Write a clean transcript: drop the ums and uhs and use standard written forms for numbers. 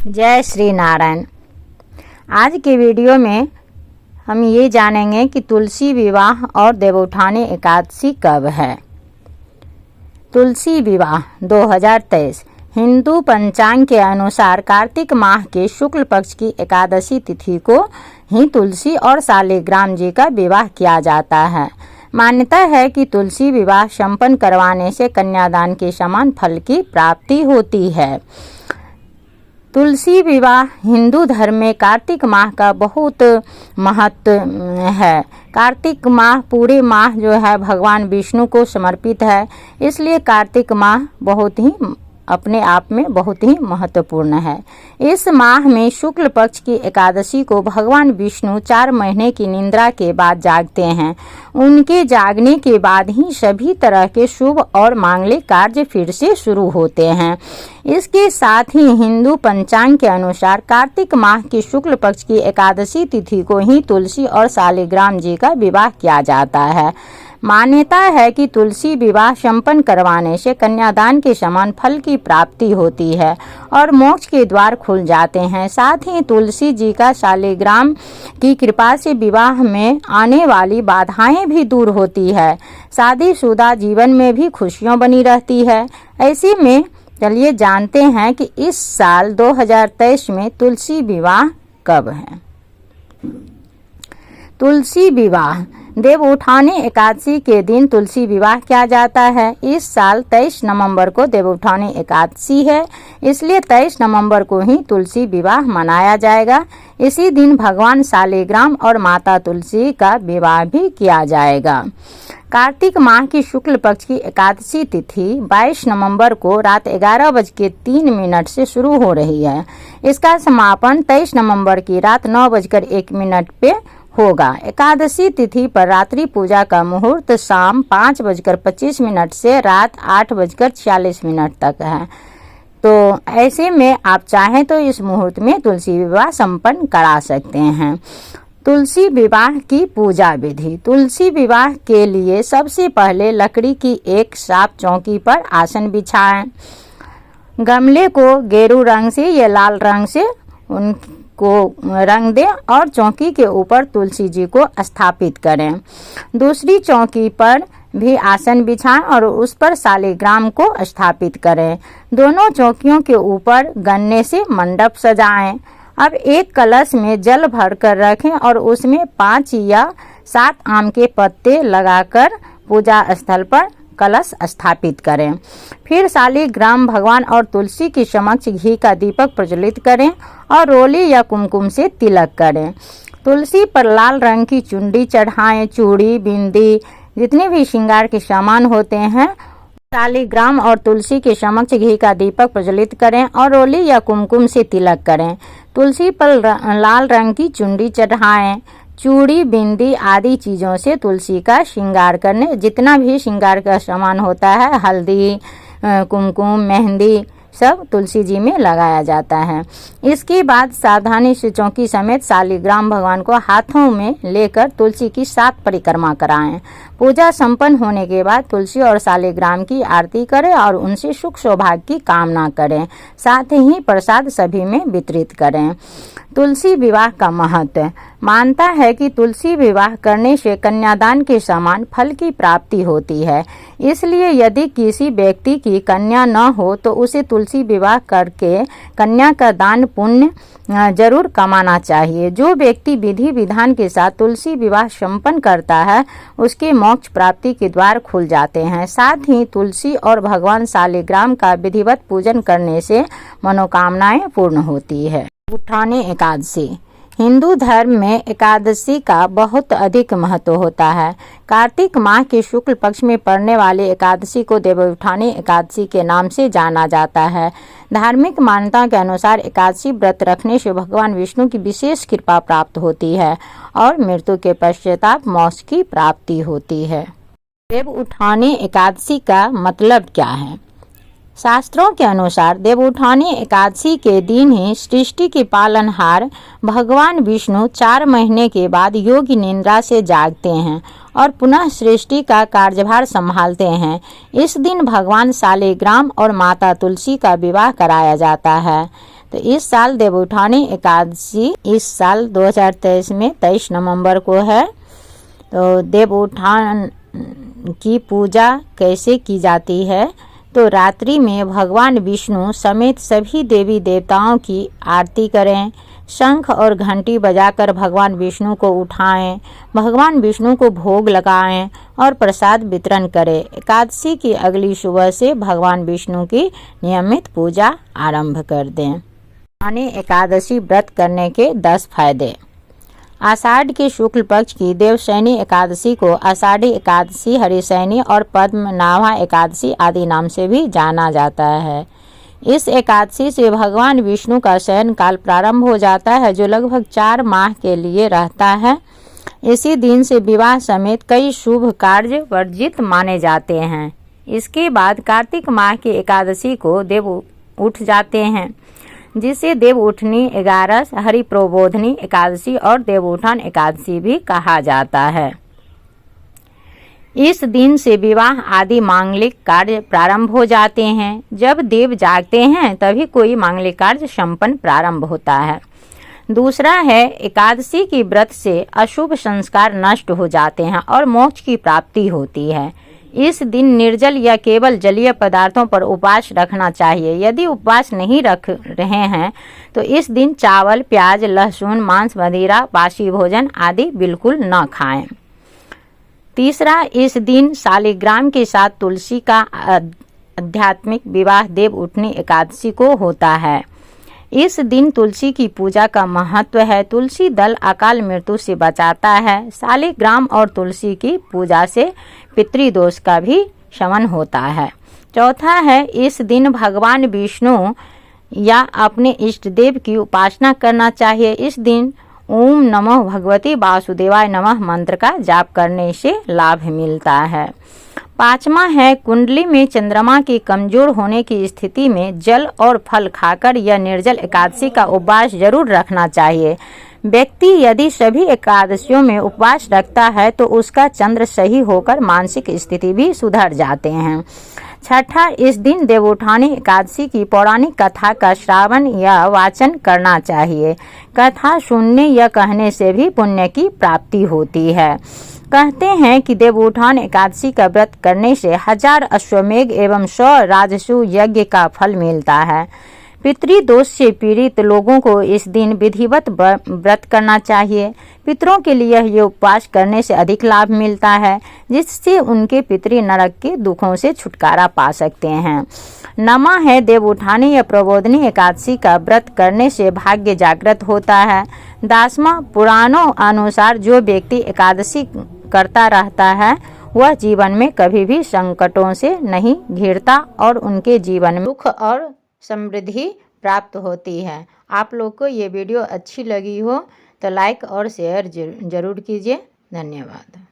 जय श्री नारायण। आज के वीडियो में हम ये जानेंगे कि तुलसी विवाह और देवउठानी एकादशी कब है। तुलसी विवाह 2023 हिंदू पंचांग के अनुसार कार्तिक माह के शुक्ल पक्ष की एकादशी तिथि को ही तुलसी और शालिग्राम जी का विवाह किया जाता है। मान्यता है कि तुलसी विवाह संपन्न करवाने से कन्यादान के समान फल की प्राप्ति होती है। तुलसी विवाह हिंदू धर्म में कार्तिक माह का बहुत महत्व है। कार्तिक माह पूरे माह जो है भगवान विष्णु को समर्पित है, इसलिए कार्तिक माह बहुत ही अपने आप में बहुत ही महत्वपूर्ण है। इस माह में शुक्ल पक्ष की एकादशी को भगवान विष्णु 4 महीने की निद्रा के बाद जागते हैं। उनके जागने के बाद ही सभी तरह के शुभ और मांगलिक कार्य फिर से शुरू होते हैं। इसके साथ ही हिंदू पंचांग के अनुसार कार्तिक माह की शुक्ल पक्ष की एकादशी तिथि को ही तुलसी और शालिग्राम जी का विवाह किया जाता है। मान्यता है कि तुलसी विवाह संपन्न करवाने से कन्यादान के समान फल की प्राप्ति होती है और मोक्ष के द्वार खुल जाते हैं। साथ ही तुलसी जी का शालिग्राम की कृपा से विवाह में आने वाली बाधाएं भी दूर होती है। शादीशुदा जीवन में भी खुशियां बनी रहती है। ऐसे में चलिए जानते हैं कि इस साल 2023 में तुलसी विवाह कब है। तुलसी विवाह देवउठानी एकादशी के दिन तुलसी विवाह किया जाता है। इस साल 23 नवंबर को देवउठानी एकादशी है, इसलिए 23 नवंबर को ही तुलसी विवाह मनाया जाएगा। इसी दिन भगवान शालिग्राम और माता तुलसी का विवाह भी किया जाएगा। कार्तिक माह की शुक्ल पक्ष की एकादशी तिथि 22 नवंबर को रात 11:03 से शुरू हो रही है। इसका समापन 23 नवंबर की रात 9:01 पे होगा। एकादशी तिथि पर रात्रि पूजा का मुहूर्त शाम 5:25 से रात 8:46 तक है। तो ऐसे में आप चाहें तो इस मुहूर्त में तुलसी विवाह संपन्न करा सकते हैं। तुलसी विवाह की पूजा विधि। तुलसी विवाह के लिए सबसे पहले लकड़ी की एक साफ चौकी पर आसन बिछाएं। गमले को गेरू रंग से या लाल रंग से को रंग दें और चौकी के ऊपर तुलसी जी को स्थापित करें। दूसरी चौकी पर भी आसन बिछाएं और उस पर शालिग्राम को स्थापित करें। दोनों चौकियों के ऊपर गन्ने से मंडप सजाएं। अब एक कलश में जल भरकर रखें और उसमें 5 या 7 आम के पत्ते लगाकर पूजा स्थल पर कलश स्थापित करें। फिर शालिग्राम भगवान और तुलसी के समक्ष घी का दीपक प्रज्वलित करें और रोली या कुमकुम से तिलक करें। तुलसी पर लाल रंग की चुंडी चढ़ाएं। चूड़ी, बिंदी, जितने भी श्रृंगार के सामान होते हैं, शालिग्राम और तुलसी के समक्ष घी का दीपक प्रज्वलित करें और रोली या कुमकुम से तिलक करें। तुलसी पर लाल रंग की चुंडी चढ़ाएं। चूड़ी, बिंदी आदि चीज़ों से तुलसी का श्रृंगार करने, जितना भी श्रृंगार का सामान होता है, हल्दी, कुमकुम, मेहंदी, सब तुलसी जी में लगाया जाता है। इसके बाद सावधानी से चौकी समेत शालिग्राम भगवान को हाथों में लेकर तुलसी की 7 परिक्रमा कराएं। पूजा संपन्न होने के बाद तुलसी और शालिग्राम की आरती करें और उनसे सुख सौभाग्य की कामना करें। साथ ही प्रसाद सभी में वितरित करें। तुलसी विवाह का महत्व। मानता है कि तुलसी विवाह करने से कन्यादान के समान फल की प्राप्ति होती है। इसलिए यदि किसी व्यक्ति की कन्या न हो तो उसे तुलसी विवाह करके कन्या का दान पुण्य जरूर कमाना चाहिए। जो व्यक्ति विधि विधान के साथ तुलसी विवाह संपन्न करता है, उसके मोक्ष प्राप्ति के द्वार खुल जाते हैं। साथ ही तुलसी और भगवान शालिग्राम का विधिवत पूजन करने से मनोकामनाएं पूर्ण होती है। देवउठानी एकादशी। हिंदू धर्म में एकादशी का बहुत अधिक महत्व होता है। कार्तिक माह के शुक्ल पक्ष में पड़ने वाली एकादशी को देवउठानी एकादशी के नाम से जाना जाता है। धार्मिक मान्यता के अनुसार एकादशी व्रत रखने से भगवान विष्णु की विशेष कृपा प्राप्त होती है और मृत्यु के पश्चाताप मोक्ष की प्राप्ति होती है। देवउठानी एकादशी का मतलब क्या है। शास्त्रों के अनुसार देवउठानी एकादशी के दिन ही सृष्टि के पालनहार भगवान विष्णु 4 महीने के बाद योगी निद्रा से जागते हैं और पुनः सृष्टि का कार्यभार संभालते हैं। इस दिन भगवान शालिग्राम और माता तुलसी का विवाह कराया जाता है। तो इस साल देवउठानी एकादशी इस साल 2023 में 23 नवंबर को है। तो देवउठान की पूजा कैसे की जाती है? तो रात्रि में भगवान विष्णु समेत सभी देवी देवताओं की आरती करें, शंख और घंटी बजाकर भगवान विष्णु को उठाएं, भगवान विष्णु को भोग लगाएं और प्रसाद वितरण करें। एकादशी की अगली सुबह से भगवान विष्णु की नियमित पूजा आरंभ कर दें। देवउठानी एकादशी व्रत करने के 10 फायदे। आषाढ़ के शुक्ल पक्ष की देवशयनी एकादशी को आषाढ़ी एकादशी, हरिशयनी और पद्मनाभा एकादशी आदि नाम से भी जाना जाता है। इस एकादशी से भगवान विष्णु का शयन काल प्रारंभ हो जाता है, जो लगभग 4 माह के लिए रहता है। इसी दिन से विवाह समेत कई शुभ कार्य वर्जित माने जाते हैं। इसके बाद कार्तिक माह की एकादशी को देव उठ जाते हैं, जिसे देवउठनी 11, हरिप्रबोधनी एकादशी और देवउठान एकादशी भी कहा जाता है। इस दिन से विवाह आदि मांगलिक कार्य प्रारंभ हो जाते हैं। जब देव जागते हैं तभी कोई मांगलिक कार्य संपन्न प्रारंभ होता है। दूसरा है, एकादशी की व्रत से अशुभ संस्कार नष्ट हो जाते हैं और मोक्ष की प्राप्ति होती है। इस दिन निर्जल या केवल जलीय पदार्थों पर उपवास रखना चाहिए। यदि उपवास नहीं रख रहे हैं तो इस दिन चावल, प्याज, लहसुन, मांस, मदिरा, बासी भोजन आदि बिल्कुल न खाएं। तीसरा, इस दिन शालिग्राम के साथ तुलसी का आध्यात्मिक विवाह देवउठनी एकादशी को होता है। इस दिन तुलसी की पूजा का महत्व है। तुलसी दल अकाल मृत्यु से बचाता है। शालिग्राम और तुलसी की पूजा से पितृदोष का भी शमन होता है। चौथा है, इस दिन भगवान विष्णु या अपने इष्ट देव की उपासना करना चाहिए। इस दिन ओम नमः भगवती वासुदेवाय नमः मंत्र का जाप करने से लाभ मिलता है। पांचवा है, कुंडली में चंद्रमा के कमजोर होने की स्थिति में जल और फल खाकर यह निर्जल एकादशी का उपवास जरूर रखना चाहिए। व्यक्ति यदि सभी एकादशियों में उपवास रखता है तो उसका चंद्र सही होकर मानसिक स्थिति भी सुधर जाते हैं। छठा, इस दिन देवउठानी एकादशी की पौराणिक कथा का श्रावण या वाचन करना चाहिए। कथा सुनने या कहने से भी पुण्य की प्राप्ति होती है। कहते हैं कि देवउठान एकादशी का व्रत करने से 1000 अश्वमेघ एवं 100 राजसू यज्ञ का फल मिलता है। पितृदोष से पीड़ित लोगों को इस दिन विधिवत व्रत करना चाहिए। पितरों के लिए ये उपवास करने से अधिक लाभ मिलता है, जिससे उनके पितृ नरक के दुखों से छुटकारा पा सकते हैं। नमा है, देवउठानी या प्रबोधनी एकादशी का व्रत करने से भाग्य जागृत होता है। 10वां, पुराणों अनुसार जो व्यक्ति एकादशी करता रहता है वह जीवन में कभी भी संकटों से नहीं घिरता और उनके जीवन में सुख और समृद्धि प्राप्त होती है। आप लोग को ये वीडियो अच्छी लगी हो तो लाइक और शेयर जरूर कीजिए। धन्यवाद।